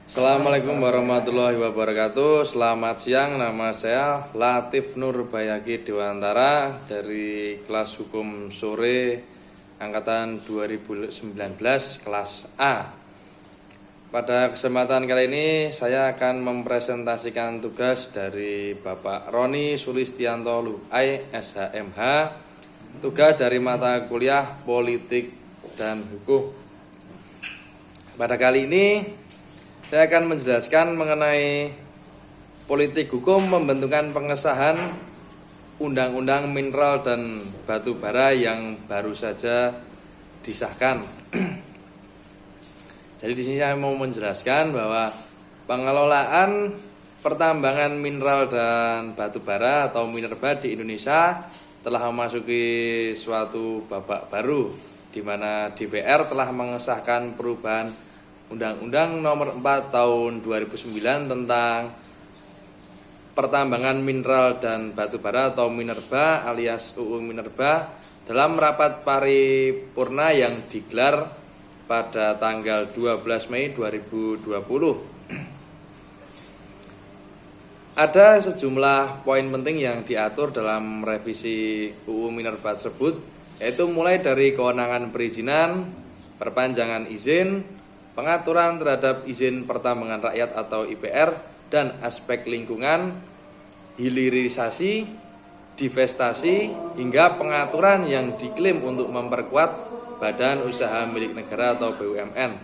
Assalamualaikum warahmatullahi wabarakatuh. Selamat siang, nama saya Latif Nur Bayaki Dewantara dari kelas hukum sore angkatan 2019 kelas A. Pada kesempatan kali ini saya akan mempresentasikan tugas dari Bapak Roni Sulistianto Luai SHMH, tugas dari mata kuliah Politik dan Hukum. Pada kali ini saya akan menjelaskan mengenai politik hukum pembentukan pengesahan Undang-Undang Mineral dan Batu Bara yang baru saja disahkan. Jadi di sini saya mau menjelaskan bahwa pengelolaan pertambangan mineral dan batu bara atau minerba di Indonesia telah memasuki suatu babak baru, di mana DPR telah mengesahkan perubahan Undang-Undang Nomor 4 Tahun 2009 tentang pertambangan mineral dan batu bara atau minerba alias UU Minerba dalam rapat paripurna yang digelar pada tanggal 12 Mei 2020. Ada sejumlah poin penting yang diatur dalam revisi UU Minerba tersebut, yaitu mulai dari kewenangan perizinan, perpanjangan izin, pengaturan terhadap izin pertambangan rakyat atau IPR, dan aspek lingkungan, hilirisasi, divestasi, hingga pengaturan yang diklaim untuk memperkuat badan usaha milik negara atau BUMN.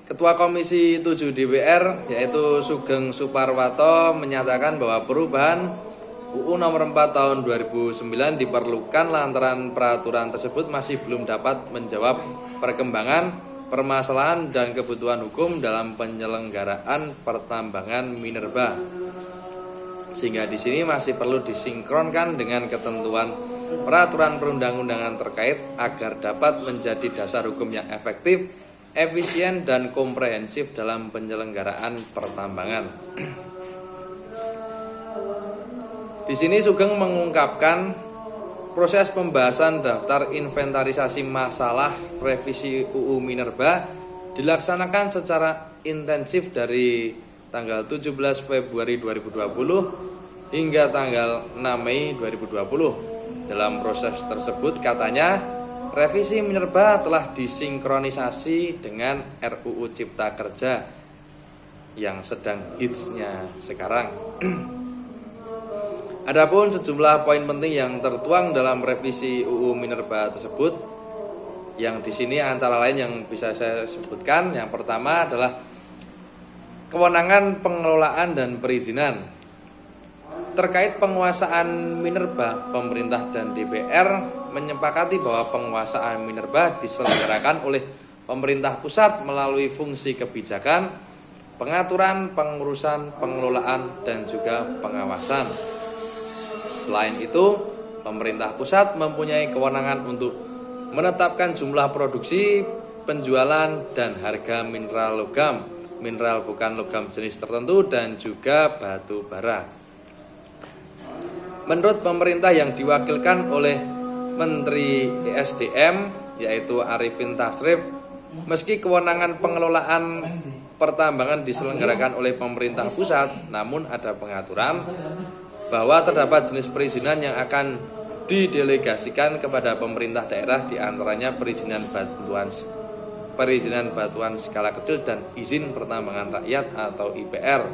Ketua Komisi 7 DPR yaitu Sugeng Suparwato menyatakan bahwa perubahan UU Nomor 4 Tahun 2009 diperlukan lantaran peraturan tersebut masih belum dapat menjawab perkembangan, permasalahan dan kebutuhan hukum dalam penyelenggaraan pertambangan minerba. Sehingga di sini masih perlu disinkronkan dengan ketentuan peraturan perundang-undangan terkait agar dapat menjadi dasar hukum yang efektif, efisien dan komprehensif dalam penyelenggaraan pertambangan. Di sini Sugeng mengungkapkan proses pembahasan daftar inventarisasi masalah revisi UU Minerba dilaksanakan secara intensif dari tanggal 17 Februari 2020 hingga tanggal 6 Mei 2020. Dalam proses tersebut katanya revisi Minerba telah disinkronisasi dengan RUU Cipta Kerja yang sedang hitsnya sekarang. Adapun sejumlah poin penting yang tertuang dalam revisi UU Minerba tersebut, yang di sini antara lain yang bisa saya sebutkan, yang pertama adalah kewenangan pengelolaan dan perizinan. Terkait penguasaan minerba, pemerintah dan DPR menyepakati bahwa penguasaan minerba diselenggarakan oleh pemerintah pusat melalui fungsi kebijakan, pengaturan, pengurusan, pengelolaan, dan juga pengawasan. Selain itu, pemerintah pusat mempunyai kewenangan untuk menetapkan jumlah produksi, penjualan, dan harga mineral logam, mineral bukan logam jenis tertentu, dan juga batu bara. Menurut pemerintah yang diwakilkan oleh Menteri ESDM, yaitu Arifin Tasrif, meski kewenangan pengelolaan pertambangan diselenggarakan oleh pemerintah pusat, namun ada pengaturan bahwa terdapat jenis perizinan yang akan didelegasikan kepada pemerintah daerah, diantaranya perizinan batuan skala kecil dan izin pertambangan rakyat atau IPR.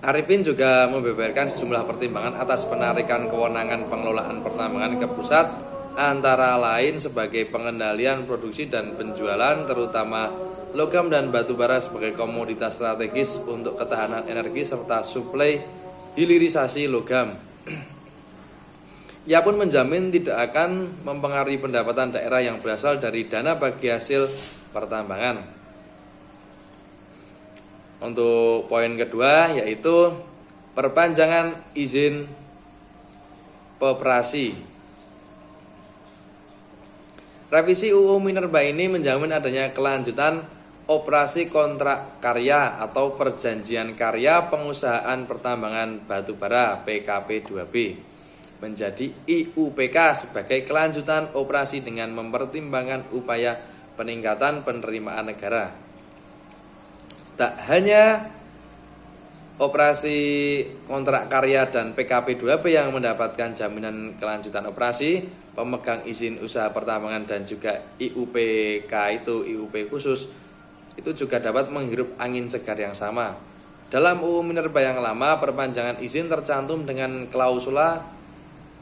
Arifin juga membeberkan sejumlah pertimbangan atas penarikan kewenangan pengelolaan pertambangan ke pusat, antara lain sebagai pengendalian produksi dan penjualan terutama logam dan batu bara sebagai komoditas strategis untuk ketahanan energi serta suplai hilirisasi logam. Ia pun menjamin tidak akan mempengaruhi pendapatan daerah yang berasal dari dana bagi hasil pertambangan. Untuk poin kedua yaitu perpanjangan izin operasi. Revisi UU Minerba ini menjamin adanya kelanjutan operasi kontrak karya atau perjanjian karya pengusahaan pertambangan batu bara PKP 2B menjadi IUPK sebagai kelanjutan operasi dengan mempertimbangkan upaya peningkatan penerimaan negara. Tak hanya operasi kontrak karya dan PKP 2B yang mendapatkan jaminan kelanjutan operasi, pemegang izin usaha pertambangan dan juga IUPK itu IUP khusus itu juga dapat menghirup angin segar yang sama. Dalam UU Minerba yang lama, perpanjangan izin tercantum dengan klausula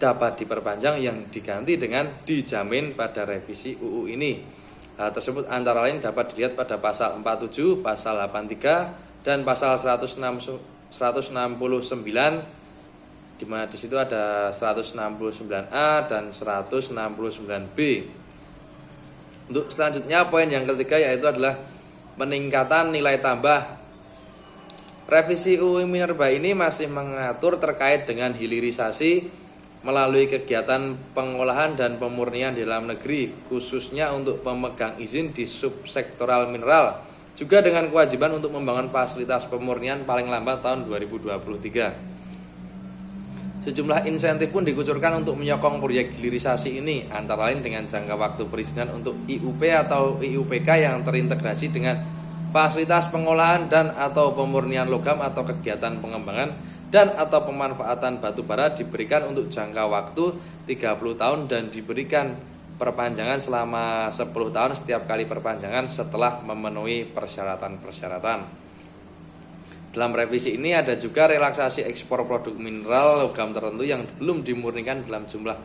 dapat diperpanjang yang diganti dengan dijamin pada revisi UU ini. Hal tersebut antara lain dapat dilihat pada pasal 47, pasal 83 dan pasal 169 di mana di situ ada 169A dan 169B. Untuk selanjutnya poin yang ketiga yaitu adalah peningkatan nilai tambah. Revisi UU Minerba ini masih mengatur terkait dengan hilirisasi melalui kegiatan pengolahan dan pemurnian di dalam negeri, khususnya untuk pemegang izin di subsektoral mineral, juga dengan kewajiban untuk membangun fasilitas pemurnian paling lambat tahun 2023. Sejumlah insentif pun dikucurkan untuk menyokong proyek hilirisasi ini, antara lain dengan jangka waktu perizinan untuk IUP atau IUPK yang terintegrasi dengan fasilitas pengolahan dan atau pemurnian logam atau kegiatan pengembangan dan atau pemanfaatan batu bara diberikan untuk jangka waktu 30 tahun dan diberikan perpanjangan selama 10 tahun setiap kali perpanjangan setelah memenuhi persyaratan-persyaratan. Dalam revisi ini ada juga relaksasi ekspor produk mineral logam tertentu yang belum dimurnikan dalam jumlah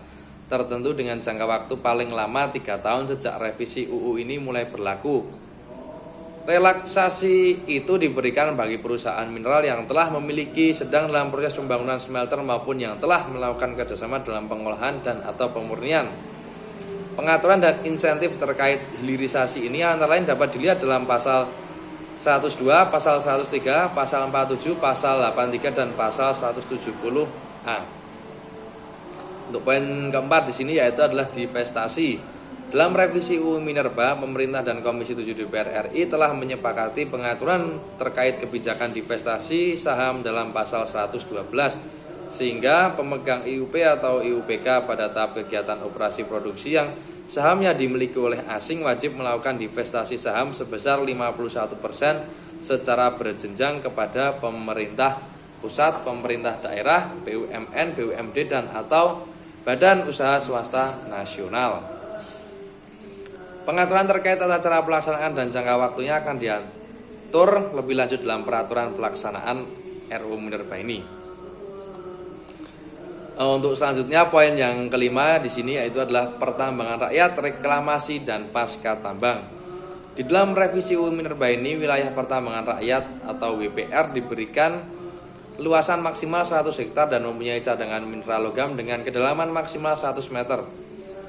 tertentu dengan jangka waktu paling lama 3 tahun sejak revisi UU ini mulai berlaku. Relaksasi itu diberikan bagi perusahaan mineral yang telah memiliki sedang dalam proses pembangunan smelter maupun yang telah melakukan kerjasama dalam pengolahan dan atau pemurnian. Pengaturan dan insentif terkait hilirisasi ini antara lain dapat dilihat dalam pasal 102, pasal 103, pasal 47, pasal 83 dan pasal 170A. Untuk poin keempat di sini yaitu adalah divestasi. Dalam revisi UU Minerba, pemerintah dan Komisi 7 DPR RI telah menyepakati pengaturan terkait kebijakan divestasi saham dalam pasal 112, sehingga pemegang IUP atau IUPK pada tahap kegiatan operasi produksi yang sahamnya dimiliki oleh asing wajib melakukan divestasi saham sebesar 51% secara berjenjang kepada pemerintah pusat, pemerintah daerah, BUMN, BUMD dan atau badan usaha swasta nasional. Pengaturan terkait tata cara pelaksanaan dan jangka waktunya akan diatur lebih lanjut dalam peraturan pelaksanaan RUU Minerba ini. Untuk selanjutnya poin yang kelima di sini yaitu adalah pertambangan rakyat, reklamasi dan pasca tambang. Di dalam revisi UU Minerba ini wilayah pertambangan rakyat atau WPR diberikan luasan maksimal 100 hektar dan mempunyai cadangan mineral logam dengan kedalaman maksimal 100 meter.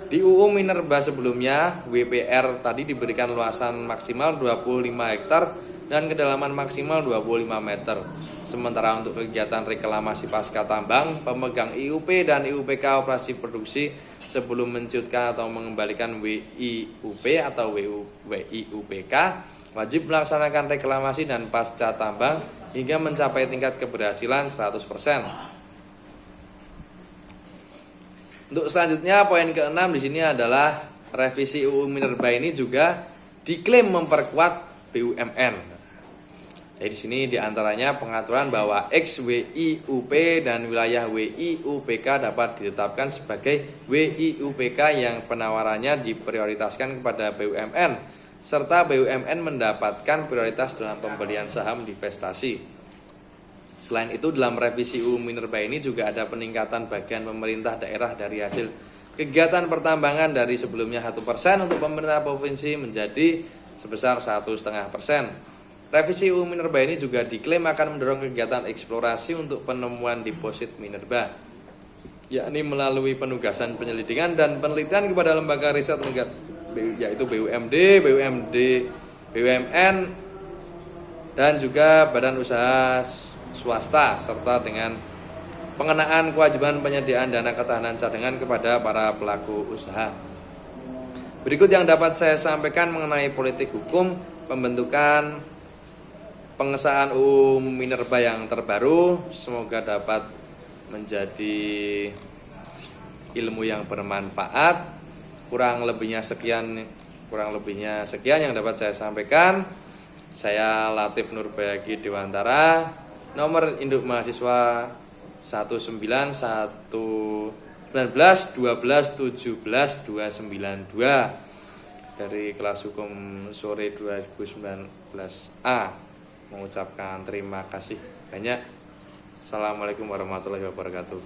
Di UU Minerba sebelumnya, WPR tadi diberikan luasan maksimal 25 hektar dan kedalaman maksimal 25 meter. Sementara untuk kegiatan reklamasi pasca tambang, pemegang IUP dan IUPK operasi produksi sebelum menciutkan atau mengembalikan WIUP atau WIUPK wajib melaksanakan reklamasi dan pasca tambang hingga mencapai tingkat keberhasilan 100%. Untuk selanjutnya poin ke-6 di sini adalah revisi UU Minerba ini juga diklaim memperkuat BUMN. Jadi di sini diantaranya pengaturan bahwa ex-WIUP dan wilayah WIUPK dapat ditetapkan sebagai WIUPK yang penawarannya diprioritaskan kepada BUMN serta BUMN mendapatkan prioritas dalam pembelian saham divestasi. Selain itu dalam revisi UU Minerba ini juga ada peningkatan bagian pemerintah daerah dari hasil kegiatan pertambangan dari sebelumnya 1% untuk pemerintah provinsi menjadi sebesar 1,5%. Revisi UU Minerba ini juga diklaim akan mendorong kegiatan eksplorasi untuk penemuan deposit minerba, yakni melalui penugasan penyelidikan dan penelitian kepada lembaga riset negara yaitu BUMD, BUMN dan juga badan usaha swasta serta dengan pengenaan kewajiban penyediaan dana ketahanan cadangan kepada para pelaku usaha. Berikut yang dapat saya sampaikan mengenai politik hukum pembentukan pengesahan UU Minerba yang terbaru. Semoga dapat menjadi ilmu yang bermanfaat. Kurang lebihnya sekian Kurang lebihnya sekian yang dapat saya sampaikan. Saya Latif Nurbayagi Dewantara, nomor induk mahasiswa 191919112179292 dari kelas hukum sore 2019A. Mengucapkan terima kasih banyak. Assalamualaikum warahmatullahi wabarakatuh.